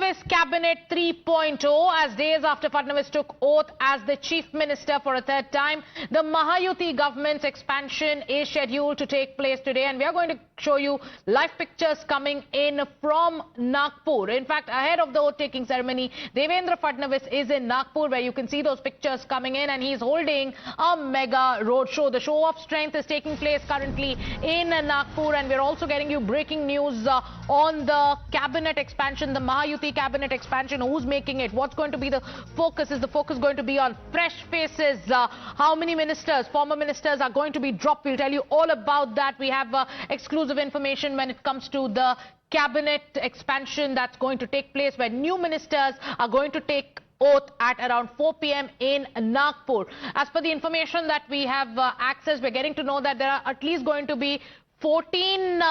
Fadnavis Cabinet 3.0 as days after Fadnavis took oath as the Chief Minister for a third time. The Mahayuti government's expansion is scheduled to take place today, and we are going to show you live pictures coming in from Nagpur. In fact, ahead of the oath-taking ceremony, Devendra Fadnavis is in Nagpur, where you can see those pictures coming in, and he's holding a mega road show. The show of strength is taking place currently in Nagpur, and we're also getting you breaking news on the cabinet expansion, the Mahayuti cabinet expansion. Who's making it? What's going to be the focus? Is the focus going to be on fresh faces? How many ministers, former ministers, are going to be dropped? We'll tell you all about that. We have exclusive information when it comes to the cabinet expansion that's going to take place, where new ministers are going to take oath at around 4 p.m. in Nagpur. As per the information that we have accessed, we're getting to know that there are at least going to be 14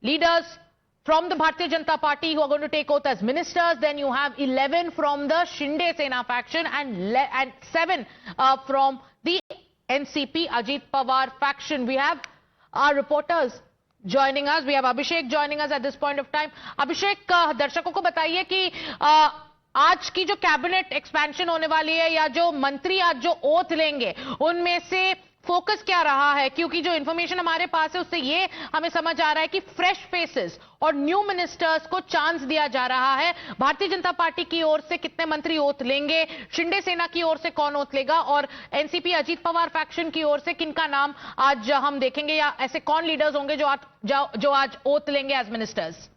leaders from the Bharatiya Janata Party who are going to take oath as ministers. Then you have 11 from the Shinde Sena faction and 7 from the NCP Ajit Pawar faction. We have our reporters joining us. We have Abhishek joining us at this point of time. Abhishek, दर्शकों को बताइए कि आज की जो cabinet expansion होने वाली है, या जो मंत्री आज जो ओथ लेंगे, उनमें से फोकस क्या रहा है? क्योंकि जो इन्फॉर्मेशन हमारे पास है उससे ये हमें समझ आ रहा है कि फ्रेश फेसेस और न्यू मिनिस्टर्स को चांस दिया जा रहा है। भारतीय जनता पार्टी की ओर से कितने मंत्री ओथ लेंगे, शिंदे सेना की ओर से कौन ओथ लेगा, और एनसीपी अजीत पवार फैक्शन की ओर से किनका नाम आज हम देखेंगे, या ऐसे कौन लीडर्स होंगे जो आज ओथ लेंगे as ministers?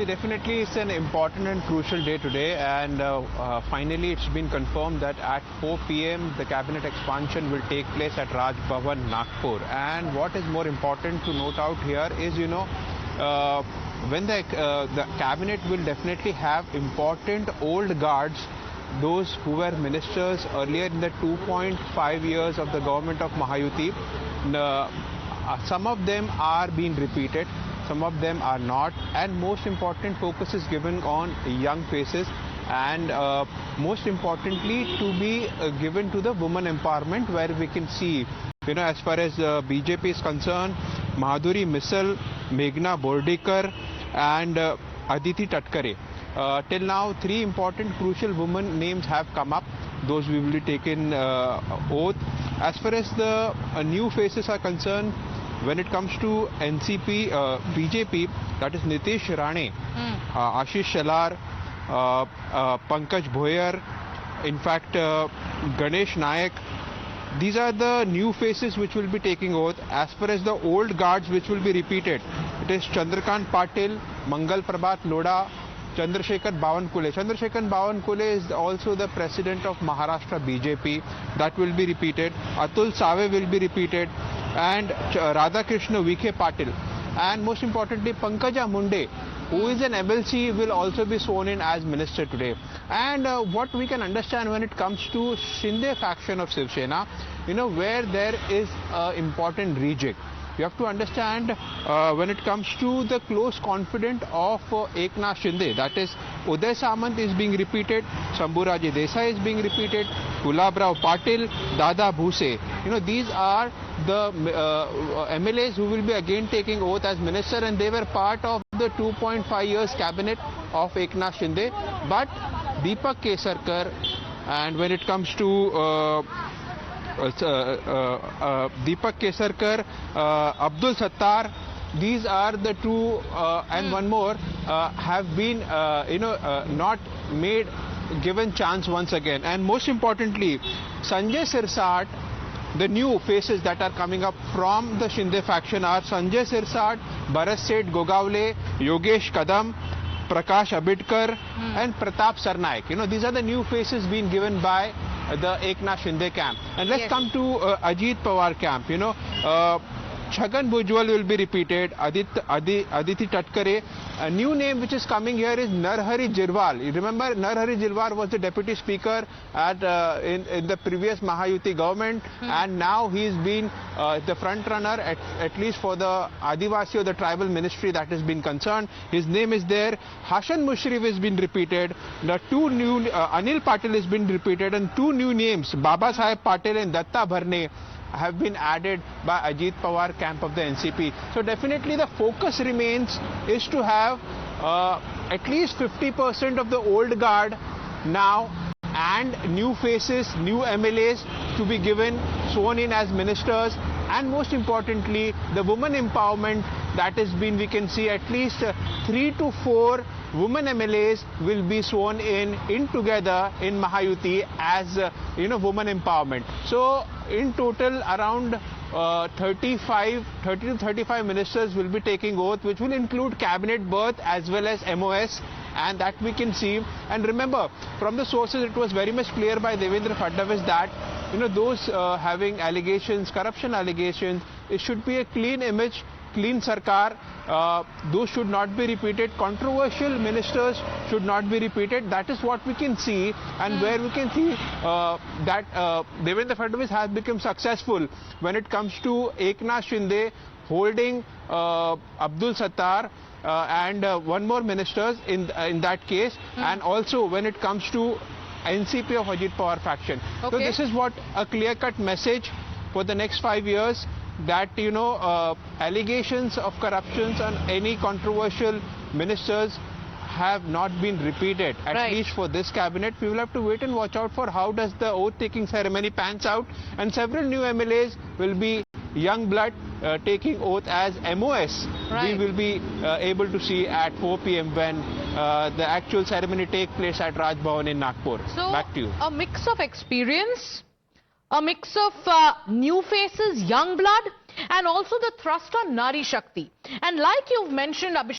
Definitely it's an important and crucial day today, and finally it's been confirmed that at 4 p.m. the cabinet expansion will take place at Raj Bhavan, Nagpur. And what is more important to note out here is, when the cabinet will definitely have important old guards, those who were ministers earlier in the 2.5 years of the government of Mahayuti. Some of them are being repeated, some of them are not, and most important focus is given on young faces, and most importantly to be given to the women empowerment, where we can see, as far as BJP is concerned, Madhuri Misal, Meghna Bordekar and Aditi Tatkare. Till now, 3 important crucial women names have come up. Those we will be taken oath. As far as the new faces are concerned, when it comes to NCP, BJP, that is Nitish Rane, Ashish Shelar, Pankaja, in fact Ganesh Nayak. These are the new faces which will be taking oath. As far as the old guards which will be repeated, it is Chandrakant Patil, Mangal Prabhat Loda, Chandrasekhar Bawankule. Chandrasekhar Bawankule is also the president of Maharashtra BJP. That will be repeated. Atul Save will be repeated, and Radhakrishna Vikhe Patil. And most importantly, Pankaja Munde, who is an MLC, will also be sworn in as minister today. And what we can understand when it comes to Shinde faction of Shiv Sena, where there is important reject. You have to understand when it comes to the close confidant of Eknath Shinde, that is Uday Samant is being repeated, Shambhuraji Desai is being repeated, Gulabrao Patil, Dada Bhuse. These are the MLAs who will be again taking oath as minister, and they were part of the 2.5 years cabinet of Eknath Shinde. But Deepak Kesarkar, and when it comes to Deepak Kesarkar, Abdul Sattar, these are the 2 and one more have been not given chance once again. And most importantly, Sanjay Sirsat, the new faces that are coming up from the Shinde faction are Sanjay Sirsat, Bharat Seth Gogawale, Yogesh Kadam, Prakash Abidkar and Pratap Sarnaik. These are the new faces being given by the Eknath Shinde camp. And let's come to Ajit Pawar camp. Chhagan Bhujbal will be repeated, Aditi Tatkare. A new name which is coming here is Narhari Jirwal. You remember Narhari Jirwal was the deputy speaker in the previous Mahayuti government, and now he's been the front runner at least for the Adivasi or the tribal ministry that has been concerned. His name is there. Hassan Mushrif has been repeated. The 2 new Anil Patil has been repeated, and 2 new names, Baba Saheb Patil and Datta Bharne. have been added by Ajit Pawar camp of the NCP. So definitely the focus remains is to have at least 50% of the old guard now and new faces, new MLAs to be given, sworn in as ministers, and most importantly the women empowerment that has been, we can see at least 3 to 4 women MLAs will be sworn in together in Mahayuti as women empowerment. So in total around 30 to 35 ministers will be taking oath, which will include cabinet berth as well as MOS, and that we can see. And remember, from the sources it was very much clear by Devendra Fadnavis that those having allegations, corruption allegations, it should be a clean image, clean sarkar. Those should not be repeated. Controversial ministers should not be repeated. That is what we can see, and where we can see that Devendra Fadnavis has become successful when it comes to Eknath Shinde holding Abdul Sattar and one more ministers in that case, and also when it comes to NCP of Ajit Pawar faction. So this is what a clear-cut message for the next 5 years, that allegations of corruptions on any controversial ministers have not been repeated, at least for this cabinet. We will have to wait and watch out for how does the oath-taking ceremony pans out, and several new MLAs will be young blood taking oath as MOS. We will be able to see at 4 p.m. when the actual ceremony takes place at Raj Bhavan in Nagpur. So, back to you. A mix of experience, a mix of new faces, young blood, and also the thrust on Nari Shakti. And like you've mentioned, Abhishek,